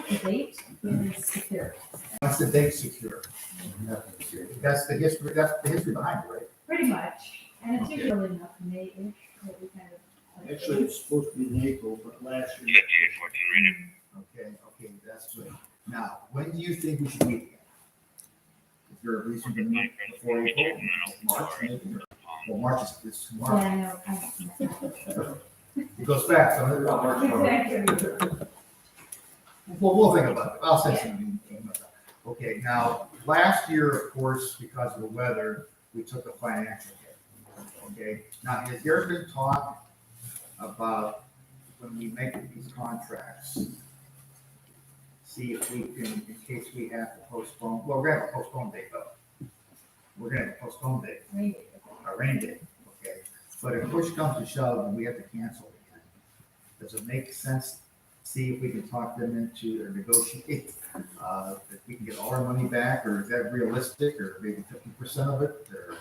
the date is secure. Once the date's secure. That's the history behind it, right? Pretty much, and it's usually enough May-ish, that we kind of. Actually, it's supposed to be in April, but last year. Okay, that's good. Now, when do you think we should meet again? Is there a reason to meet before April? March, maybe? Well, March is this Yeah, March. I know. It goes fast. I'm gonna March. Exactly. Well, we'll think about it. I'll send some. Okay, now, last year, of course, because of the weather, we took a financial hit. Okay, now, has there been talk about when we make these contracts, see if we can, in case we have to postpone, well, we're gonna have a postpone date though. We're gonna have a postpone date, Maybe. a rain date, okay? But if push comes to shove and we have to cancel again, does it make sense? See if we can talk them into or negotiate, if we can get all our money back, or is that realistic, or maybe 50% of it, or?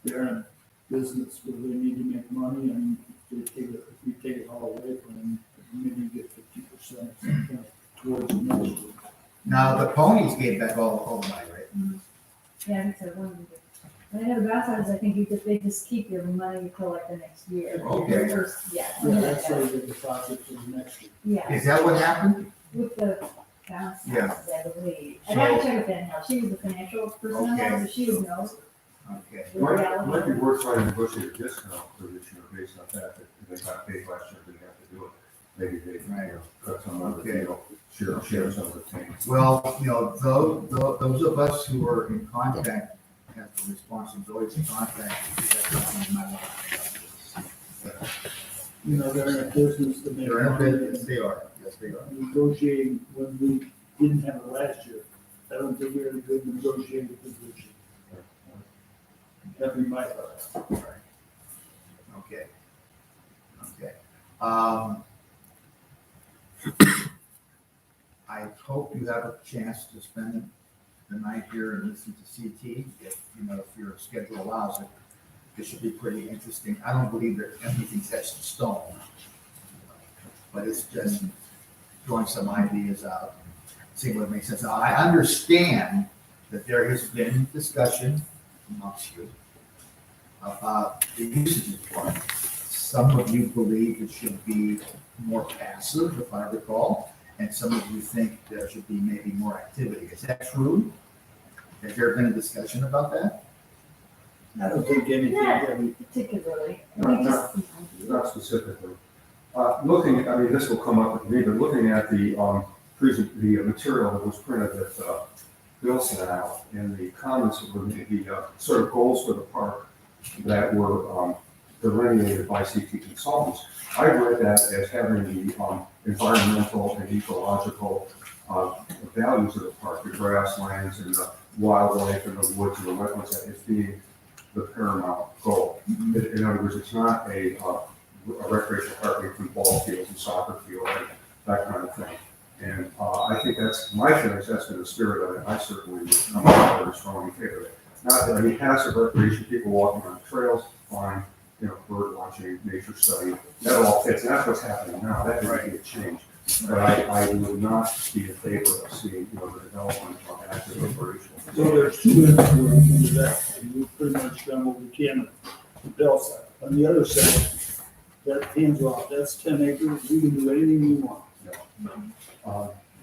They're in a business where they need to make money, and if we take it all away from them, maybe you get 50% or something towards the next year. Now, the ponies gave back all the money, right? Yeah, I think so. One of them did. And I know the downside is I think they just keep your money until like the next year. Okay. Yeah. Yeah, that's why the deposit for the next year. Yeah, Is that what happened? with the downside, Yeah. I believe. I gotta check with Danielle. She was the financial person on that, Okay. so she would know. Okay. the Might reality. be worth trying to negotiate a discount for this year based on that they got paid last year, didn't have to do it. Maybe they, cut some of the, share some of the things. Well, those of us who are in contact have the responsibility to contact. You know, they're in a business to make They're in a money. business, they are, yes, they are. Negotiating when we didn't have it last year. I don't think we're in a good negotiating position. That'd be my thought. Okay. I hope you have a chance to spend the night here and listen to CT, if your schedule allows it. It should be pretty interesting. I don't believe that everything's etched in stone, but it's just throwing some ideas out, seeing what makes sense. Now, I understand that there has been discussion amongst you about the usage requirement. Some of you believe it should be more passive, if I recall, and some of you think there should be maybe more activity. Is that true? Has there been a discussion about that? I don't think anything, Not particularly. Not specifically. This will come up with me, but looking at the material that was printed that Bill sent out, and the comments that were the sort of goals for the park that were delineated by CT consultants, I read that as having the environmental and ecological values of the park, the grasslands and the wildlife and the woods and the wetlands, as being the paramount goal. In other words, it's not a recreational park with football fields and soccer field and that kind of thing. And I think that's my feelings. That's been the spirit of it. I certainly would come out very strongly in favor of it. Not that passive recreation, people walking on the trails, fine. Bird watching, nature study, that all fits. And that's what's happening now. That might be a change. But I would not be in favor of seeing, the development of active recreational. So there's two ends to that, and we've pretty much done what we can on Bell side. On the other side, that hands off, that's 10 acres, we can do anything we want.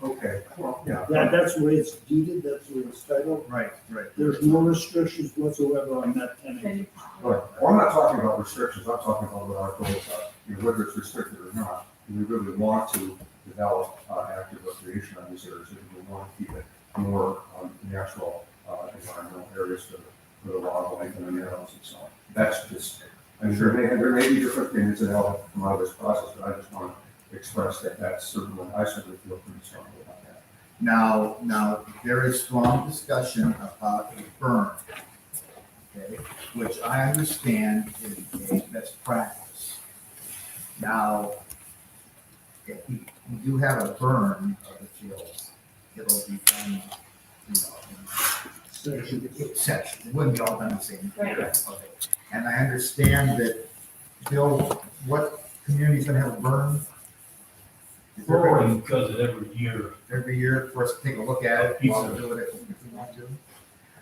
Okay, well, yeah. That's the way it's deeded, that's the way it's titled. Right. There's no restrictions whatsoever on that 10 acres. Right. Well, I'm not talking about restrictions, I'm talking about what our goals are, whether it's restricted or not. We really want to develop active recreation on these areas, and we want to keep it more natural environmental areas for the wildlife and the animals and so on. That's just, I'm sure there may be different things that help come out of this process, but I just want to express that I certainly feel pretty strongly about that. Now, there is strong discussion about a burn, okay, which I understand is a best practice. Now, if we do have a burn of the fields, it'll be done, in sections. It wouldn't be all done the same year. Right. Okay. And I understand that, Bill, what community is gonna have a burn? Is there gonna Florida does it every year. be every year for us to take a look at it, Piece while of we do it if we want to?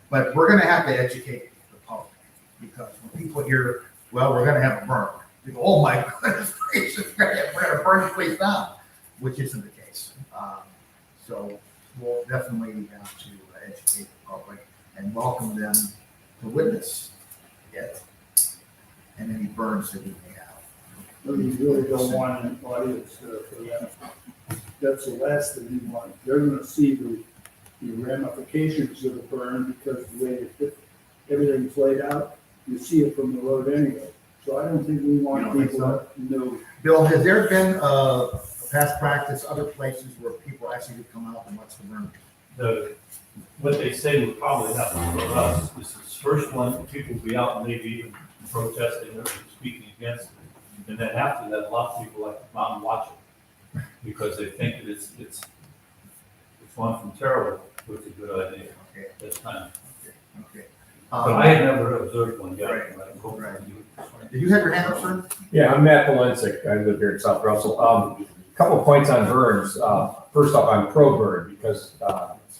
But we're gonna have to educate the public, because when people hear, well, we're gonna have a burn, they go, oh my goodness gracious, we're gonna burn the place down, which isn't the case. So we'll definitely have to educate the public and welcome them to witness it and any burns that we may have. But you really don't want an audience for that. That's the last thing you want. They're gonna see the ramifications of the burn because the way everything's laid out, you see it from the road anyway. So I don't think we You want don't think people to know. Bill, has there been a past practice, other places where people actually would come out and watch the burn? What they say would probably happen for us. This is the first one, people will be out and maybe even protesting or speaking against it. And then after that, a lot of people like to come out and watch it because they think that it's one from terrible, which is a good idea. Okay, That's kind of, okay. but I had never observed one yet. Right. but I hope Right. you do it this way. Did you have your hand up, sir? Yeah, I'm Matt Polensik. I live here in South Russell. Couple of points on burns. First off, I'm pro burn because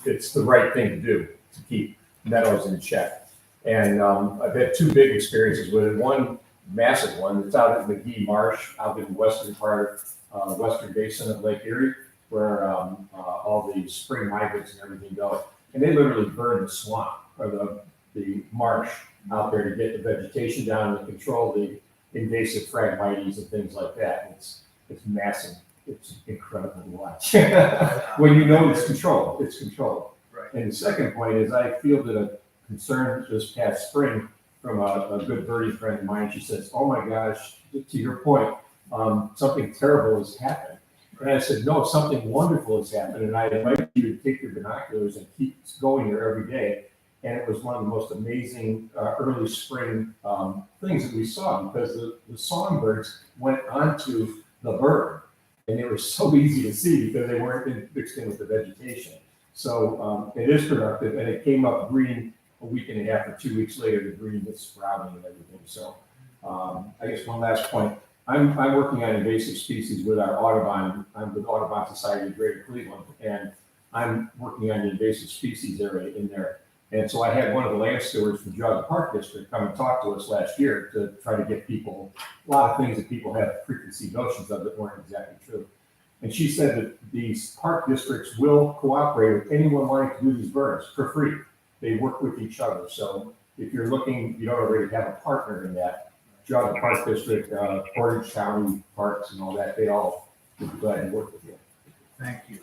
it's the right thing to do to keep meadows in check. And I've had two big experiences with it. One massive one, it's out at McGee Marsh, out in the western part, western basin of Lake Erie, where all the spring migrants and everything go. And they literally burned the swamp or the marsh out there to get the vegetation down and control the invasive Phragmites and things like that. It's massive. It's incredible to watch. When you know it's controlled, it's controlled. Right. And the second point is I fielded a concern this past spring from a good birdie friend of mine. She says, oh my gosh, to your point, something terrible has happened. And I said, no, something wonderful has happened. And I invite you to take your binoculars and keep going there every day. And it was one of the most amazing early spring things that we saw because the songbirds went onto the bird. And they were so easy to see because they weren't mixed in with the vegetation. So it is productive, and it came up green a week and a half or 2 weeks later. The green was sprouting and everything. So I guess one last point. I'm working on invasive species with our Audubon. I'm with Audubon Society of Greater Cleveland, and I'm working on the invasive species area in there. And so I had one of the land stewards from Geauga Park District come and talk to us last year to try to get people, a lot of things that people have preconceived notions of that weren't exactly true. And she said that these park districts will cooperate with anyone wanting to do these burns for free. They work with each other. So if you're looking, you don't already have a partner in that, Geauga Park District, Portage County Parks and all that, they all would be glad to work with you. Thank you.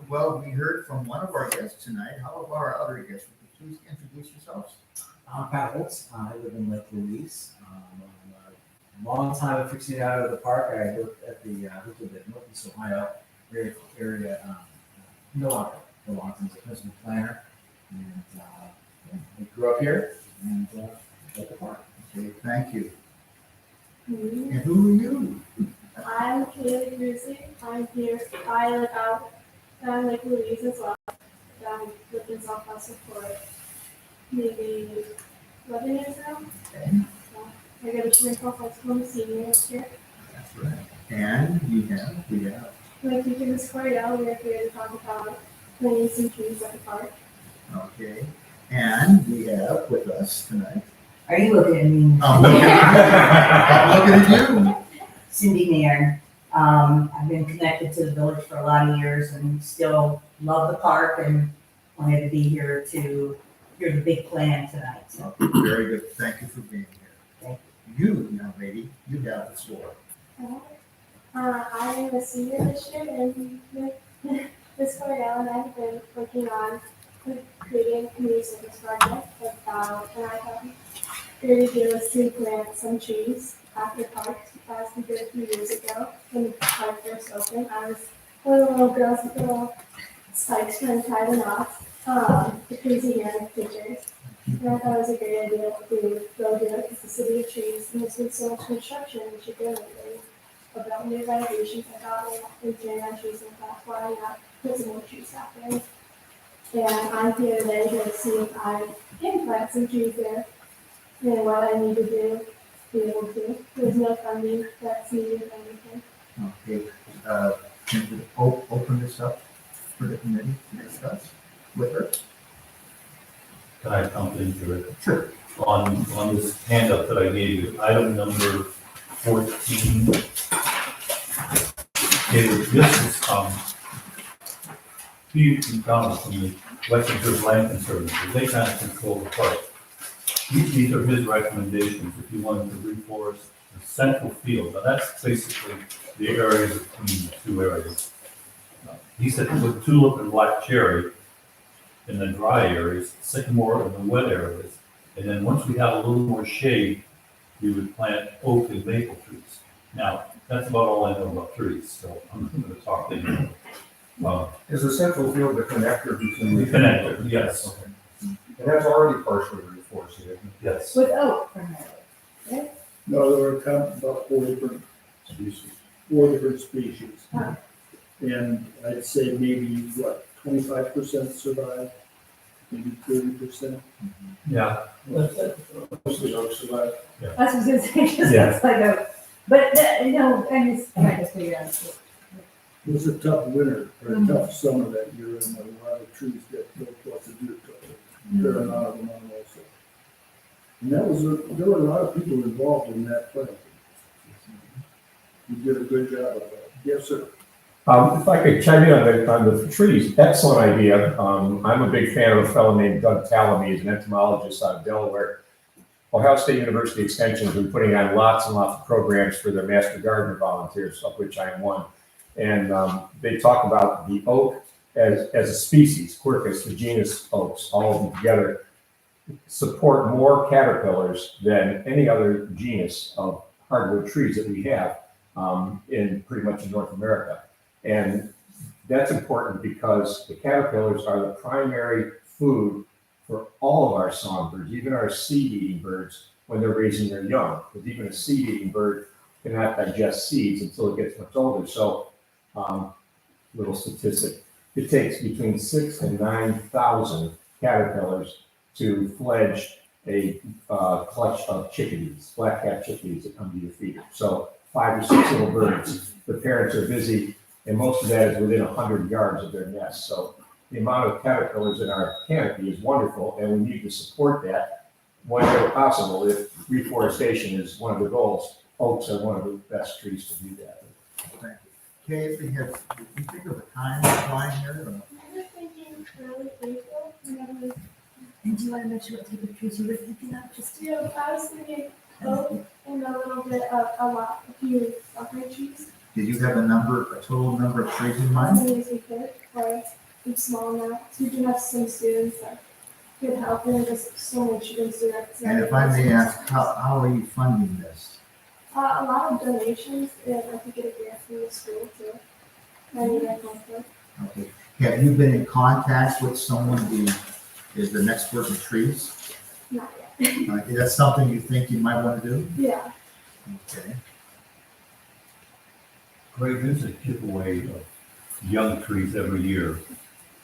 Well, we heard from one of our guests tonight. How about our other guests? Would you please introduce yourselves? I'm Pat Holtz. I live in Lake Louise. I'm a long time aficionado of the park. I worked at the Northeast Ohio area Milwaukee. Milwaukee's a principal planner, and I grew up here and at the park. Okay, thank you. Mhm. And who are you? I'm Kaylee Rusi. I'm here. I live out in Lake Louise as well. I lived in South Russell for maybe 11 years now. Okay, So I go to Shinnecock High School, I'm a senior this year. that's right. And we have. My teacher, Ms. Cordell, we're here to talk about planting some trees at the park. Okay. And we have with us tonight. Are you looking at me? Oh, I'm looking at you. Cindy Nairn. I've been connected to the village for a lot of years and still love the park and wanted to be here to hear the big plan tonight. So Very good. Thank you for being here. Thank You, young lady, you have the floor. I am a senior this year, and Ms. Cordell and I have been working on creating a community service project about, and I thought we do is to plant some trees at the park, as we did a few years ago when the park first opened. I was one of the little girls with little spikes trying to tie the knots, the crazy hair and the pictures. And I thought it was a great idea to go do it because the city of trees, and there's been so much construction in Chicago lately about new renovations. I thought we were doing on trees, and that's why not put some more trees out there. And I'm here today to see if I can plant some trees there and what I need to do to be able to. There's no funding that's needed or anything. Okay. can we open this up for the committee to discuss with her? Can I jump into it? Sure. On this handout that I gave you, item number 14. Okay, this is, Steve McDonald from the Western Reserve Land Conservancy, they kind of control the park. These are his recommendations if you wanted to reforest the central field. Now, that's basically the area between the two areas. He said put tulip and black cherry in the dry areas, sycamore in the wet areas. And then once we have a little more shade, we would plant oak and maple trees. Now, that's about all I know about trees, so I'm not going to talk to you. Is the central field the connector between? The connector, yes. Okay. And that's already partially reforested, isn't it? Yes. With oak primarily. No, there are about four different species. Huh. And I'd say maybe, what, 25% survive, maybe 30%. Yeah. Mostly oak survive. That's what I was gonna say, just Yeah. it's like a, but, I'm just trying to figure out. It was a tough winter, or a Mhm. tough summer that year, and a lot of trees got killed, lots of deer took it. Fair amount of them on also. And there were a lot of people involved in that planting. You did a good job of that. Yes, sir. If I could chime in on the trees, excellent idea. I'm a big fan of a fellow named Doug Tallamy, he's an entomologist out of Delaware. Ohio State University Extension has been putting on lots and lots of programs for their Master Gardener volunteers, of which I am one. And they talk about the oak as a species, Quercus, the genus oaks, all of them together, support more caterpillars than any other genus of hardwood trees that we have in pretty much in North America. And that's important because the caterpillars are the primary food for all of our songbirds, even our seed-eating birds when they're raising their young. Because even a seed-eating bird cannot digest seeds until it gets much older. So, little statistic, it takes between 6,000 and 9,000 caterpillars to fledge a clutch of chickadees, black-capped chickadees that come to your feeder. So 5 or 6 little birds. The parents are busy, and most of that is within 100 yards of their nest. So the amount of caterpillars in our canopy is wonderful, and we need to support that whenever possible. If reforestation is one of the goals, oaks are one of the best trees to do that. Thank you. Kay, did you think of a timeline here? I was thinking early April, whenever, And do you want to mention what type of trees you were thinking of, just I was thinking oak and a little bit of a few buckeye trees. Did you have a total number of trees in As mind? many as we could, or a small amount. So we do have some students that could help, and just so many students do that. And if I may ask, how are you funding this? A lot of donations, and I could get a grant from the school too. I need that going for. Okay. Have you been in contact with someone who is an expert in trees? Not yet. Is that something you think you might want to do? Yeah. Okay. Greg, there's a giveaway of young trees every year.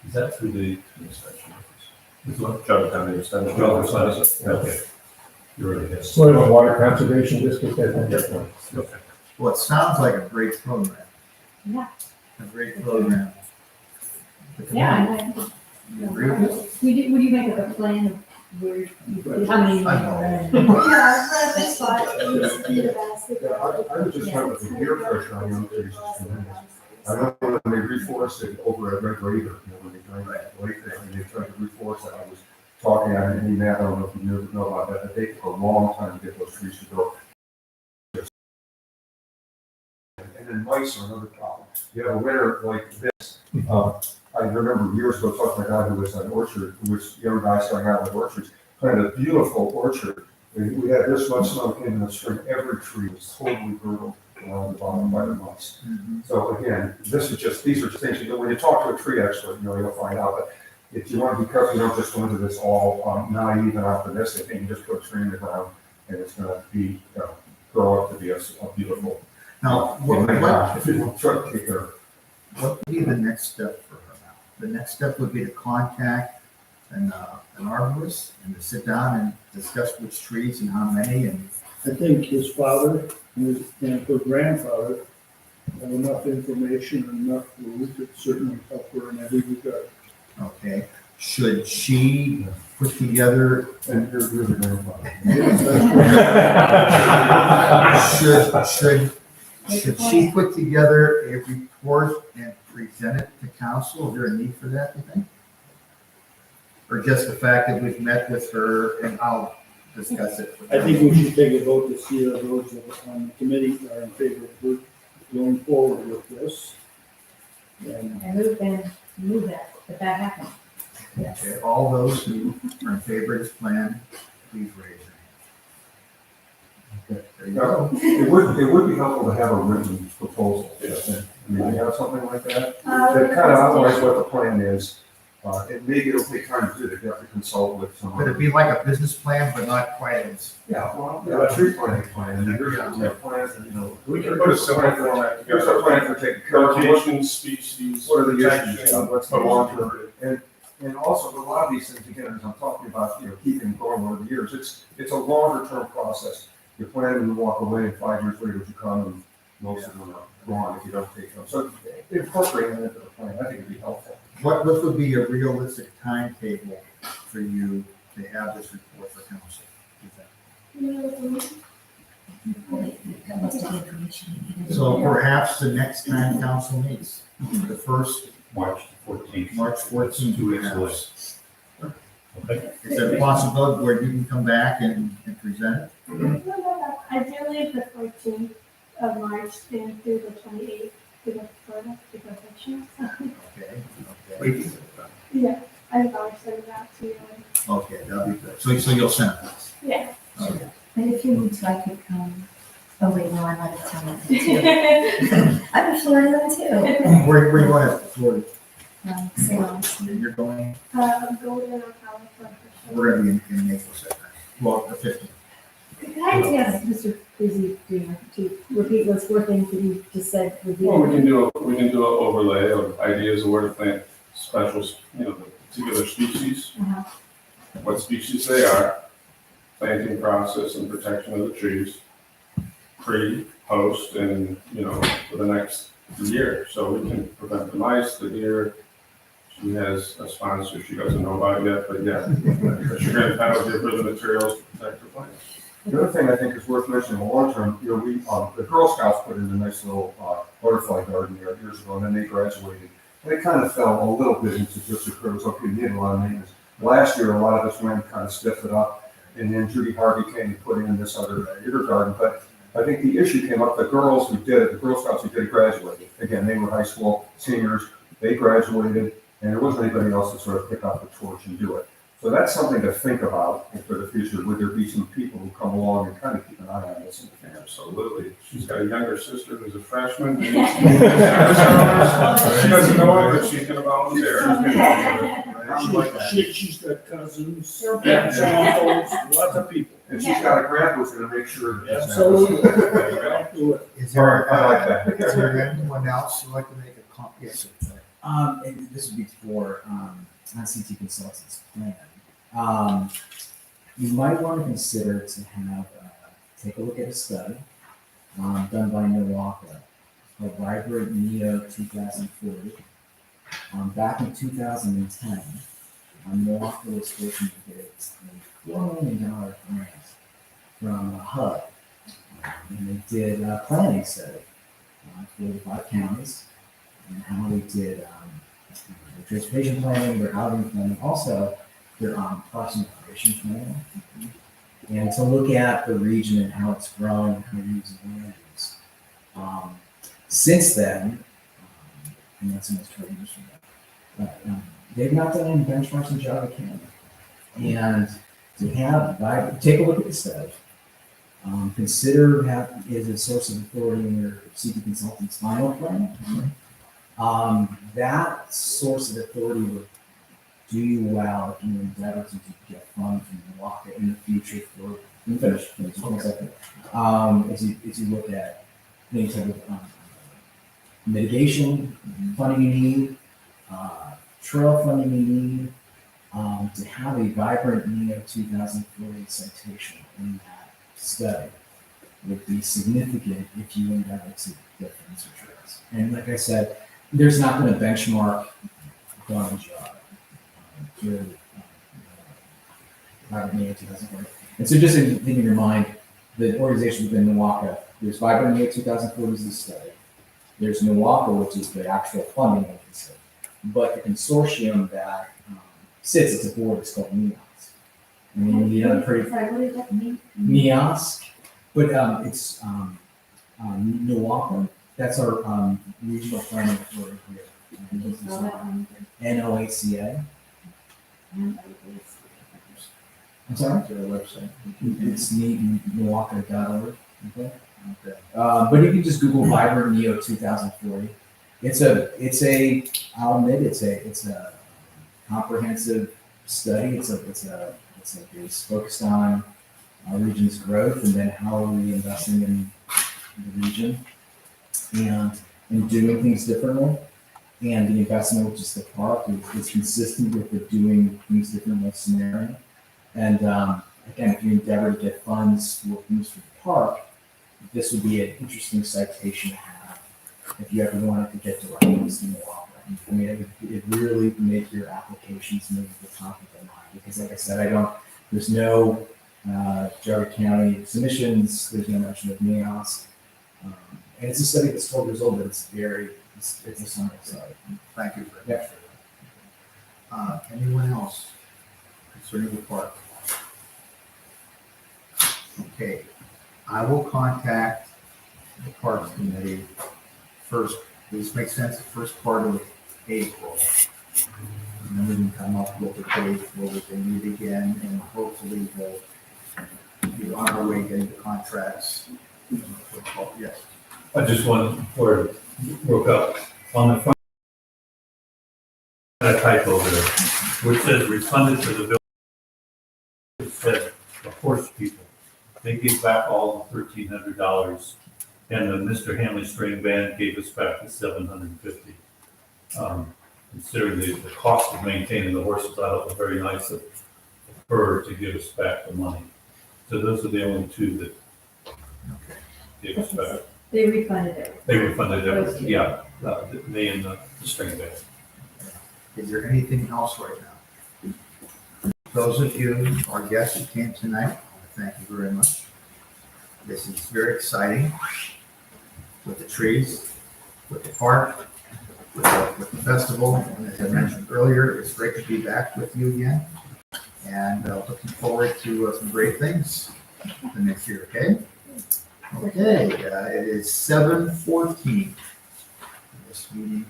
Is that through the extension office? Is what? Johnstown Extension. Okay. You're already there. Soil and Water Conservation District, I think. Okay. Well, it sounds like a great program. Yeah. A great program. Yeah, You agree with this? would you make like a plan of where, how many you I want? Yeah, but the spot is the best. I was just talking about the peer pressure on young trees. I know when they reforested over at Red Raver, you know, when they tried that lake there, and they tried to reforest that, I was talking, I didn't I don't know if you know about that, it takes a long time to get those trees to grow. And then mice are another problem. You have a winter like this, I remember years ago talking to a guy who was an orchard, who was a young guy starting out with orchards, planted a beautiful orchard. We had this much snow came in the spring, every tree was totally brutal along the bottom by the mice. So again, these are things, when you talk to a tree expert, you'll find out that if you want to be careful, you don't just go into this all naive and optimistic, and you just put a tree in the ground, and it's going to be, grow up to be a beautiful. Now, If you will try to take care of it. what would be the next step for her now? The next step would be to contact an arborist and to sit down and discuss which trees and how many and. I think his father and her grandfather have enough information and enough where we could certainly help her in every regard. Okay, should she put together, And you're the grandfather. should she put together a report and present it to council? Is there a need for that, you think? Or just the fact that we've met with her and I'll discuss it? with I her? think we should take a vote to see if those on the committee are in favor of going forward with this. And And move that happened. Yes. Okay, all those who are in favor of this plan, please raise your hand. Okay, there you go. It would be helpful to have a written proposal. I mean, you have something like that? That kind of outlines what the plan is. And maybe it'll take time to do it, you have to consult with Could it someone. be like a business plan, but not quite as? Yeah, well, yeah, a tree planting plan, and there's, plans, and, We can put a similar format here's together. a plan for taking care of what, Location, species. what are the protection, issues, what's the long term? proposal. And also, a lot of these things, again, as I'm talking about, keeping going over the years, it's a longer term process. You're planning to walk away, and 5 years later, you come, and most of them are gone if you don't take them. So incorporating that into the plan, I think would be helpful. What would be a realistic timetable for you to have this report for council? So perhaps the next time council meets, the first March 14th. March 14th. 2 weeks away. Okay. Is there a possibility where you can come back and present it? Ideally, the 14th of March and through the 28th to the further to perfection. Okay, Yeah, I think I'll send that to you. okay, that'll be good. So you'll send it? Yeah. Okay. And if you need to, I could come. Oh, wait, no, I'm out of town. too. I'm in Florida too. Where you going to Florida? So, You're going, Golden or California. we're gonna be in Naples that night. Well, the 15th. Could I just ask Mr. Busy to repeat those 4 things that you just said would be? Well, we can do an overlay of ideas of where to plant special, the particular species, Uh-huh. what species they are, planting process and protection of the trees, pre, post, and, for the next year. So we can prevent the mice, the deer. She has a sponsor she doesn't know about yet, but yeah. She's going to give her the materials to protect her plants. The other thing I think is worth mentioning in the long term, the Girl Scouts put in a nice little butterfly garden there years ago, and then they graduated. And it kind of fell a little bit into just occurs, okay, we need a lot of maintenance. Last year, a lot of us went and kind of stiffed it up, and then Judy Harvey came and put in this other bigger garden. But I think the issue came up, the girls who did it, the Girl Scouts who did it graduated. Again, they were high school seniors, they graduated, and there wasn't anybody else to sort of pick up the torch and do it. So that's something to think about for the future. Would there be some people who come along and kind of keep an eye on this? Absolutely. She's got a younger sister who's a freshman. She doesn't know it, but she's going to volunteer. she's got cousins, aunts, uncles, lots of people. And she's got a grandpa who's going to make sure that this happens. Absolutely. I'll do it. Is All there, right, I like that. is there anyone else who'd like to make a comment? Yes, sir. And this would be for, CT Consultants plan. You might want to consider to have, take a look at a study, done by Milwaukee, called Vibrant Neo 2040. Back in 2010, Milwaukee was fortunate to get a $4 million grant from HUD. And they did a planning study for the 5 counties and how they did their transportation planning, their housing planning, also their crossing operation planning. And to look at the region and how it's growing, how they're using land use. Since then, and that's almost 20 years from now, but they've not done any benchmarks in Java County. And to have, take a look at the study, consider is a source of authority in your CT Consultant's final plan. That source of authority will do you well in your endeavor to get funds from Milwaukee in the future for finish. As you look at any type of mitigation funding you need, trail funding you need, to have a vibrant NEO 2040 citation in that study would be significant if you endeavor to difference or trails. And like I said, there's not been a benchmark done job to Vibrant NEO 2040. And so just in your mind, the organization within NWACA, there's Vibrant NEO 2040 is the study. There's NWACA, which is the actual funding agency. But the consortium that sits as a board is called NEOS. I mean, the other pretty Sorry, what did that mean? NEOS, but it's NWACA. That's our regional planning authority here. Spell that one. NOACA. I'm sorry? To the website. It's NWACA.org. Okay. But you can just Google Vibrant NEO 2040. I'll admit it's a comprehensive study. It's focused on our region's growth and then how are we investing in the region and doing things differently. And the investment, which is the park, is consistent with the doing things differently scenario. And again, if you endeavor to get funds for things for the park, this would be an interesting citation to have if you ever wanted to get directions in the law. I mean, it really make your applications move to the top of the line. Because like I said, there's no Jogga County submissions, there's no mention of NEOS. And it's a study that's 12 years old, but it's a summary study. Thank you very much for that. Anyone else concerning the park? Okay, I will contact the Parks Committee first, this makes sense, the first part of April. And then we can come up with a date where we can meet again and hopefully we'll be on our way getting the contracts. Yes. I just want, before it broke up, on the front, a typo there, which says refunded to the village. It said the horse people, they gave back all the $1,300, and the Mr. Hanley String Band gave us back the $750. Considering the cost of maintaining the horses, I thought it was very nice of her to give us back the money. So those are the only two that gave us back. They refunded it. They refunded everything, yeah, me and the string band. Is there anything else right now? Those of you, our guests who came tonight, I want to thank you very much. This is very exciting with the trees, with the park, with the festival. And as I mentioned earlier, it's great to be back with you again. And looking forward to some great things the next year, okay? Okay, it is 7:14. This meeting.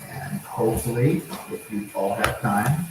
And hopefully, if you all have time,